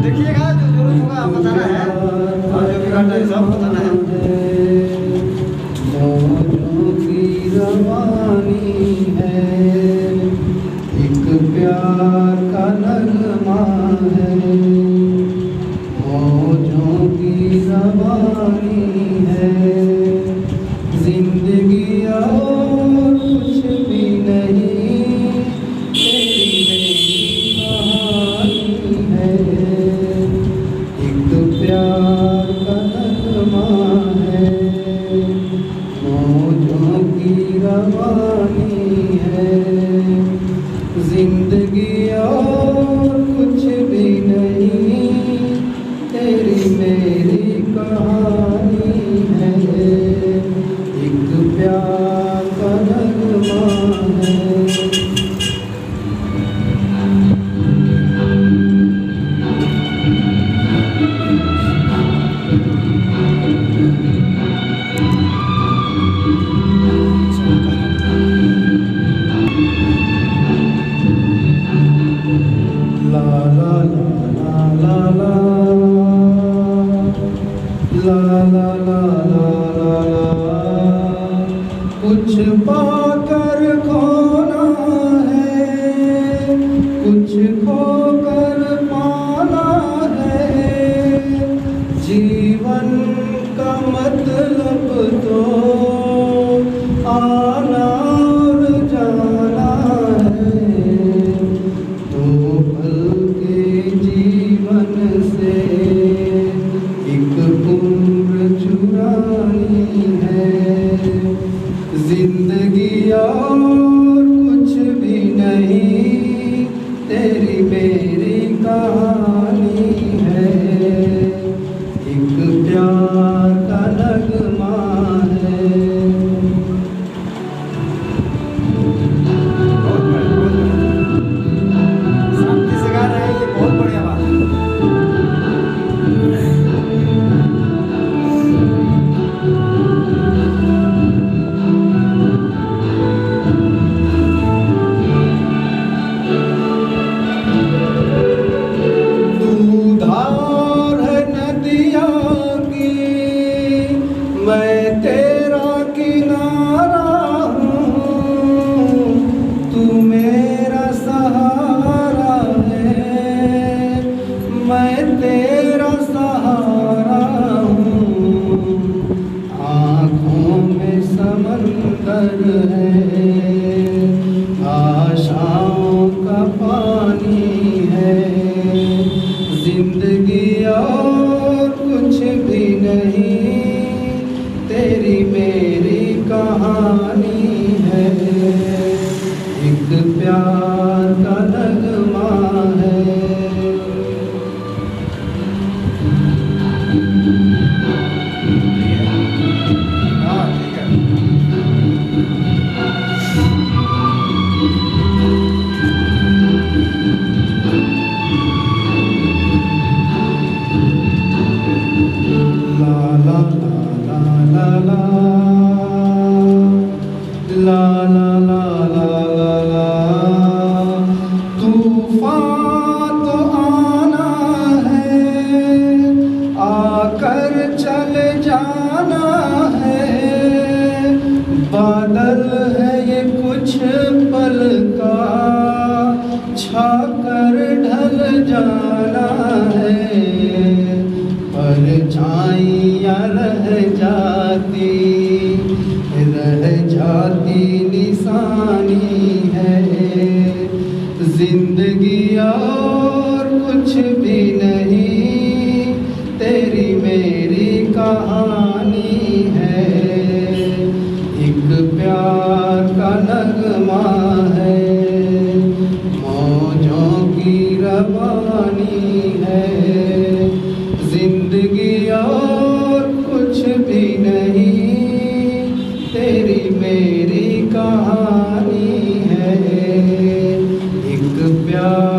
देखिएगा जो जरूरत होगा बताना है और जो भी घटना है सब बताना है। मौजों की रवानी है, एक प्यार का नगमा है। मौजों की रवानी है, जिंदगी और कुछ भी नहीं, तेरी मेरी कहानी है। एक प्यार का नगमा है, मौजों की रवानी है, जिंदगी और कुछ भी नहीं, तेरी मेरी कहानी है। एक प्यार का नगमा है। ला ला ला ला ला ला ला ला ला ला ला, कुछ पाकर खोना है, कुछ खोकर पाना है। जीवन का मतलब तो आना और जाना है। दो पल के जीवन से एक उम्र चुरानी है। जिंदगी और कुछ भी नहीं, तेरी मेरी कहानी है। एक प्यार का नगमा है। शांति से गा रहे हैं, ये बहुत बढ़िया बात है। तू धार है नदिया की, मैं तेरा किनारा हूँ। तू मेरा सहारा है, मैं तेरा सहारा हूँ। आँखों में समंदर है, आशाओं का पानी है। जिंदगी और कुछ भी नहीं, तेरी मेरी कहानी है। एक प्यार का नगमा है। हाँ ठीक है। ला ला ला ला ला ला ला ला ला ला ला। तूफान तो आना है, आकर चल जाना है। बादल है ये कुछ पल का, छाकर ढल जाना है। परछाइयाँ रह जाती निशानी है। जिंदगी और कुछ भी नहीं, तेरी मेरी कहानी है। एक प्यार का नगमा है, मौजों की की रवानी है। जिंदगी और कुछ भी नहीं, तेरी मेरी कहानी है। एक प्यार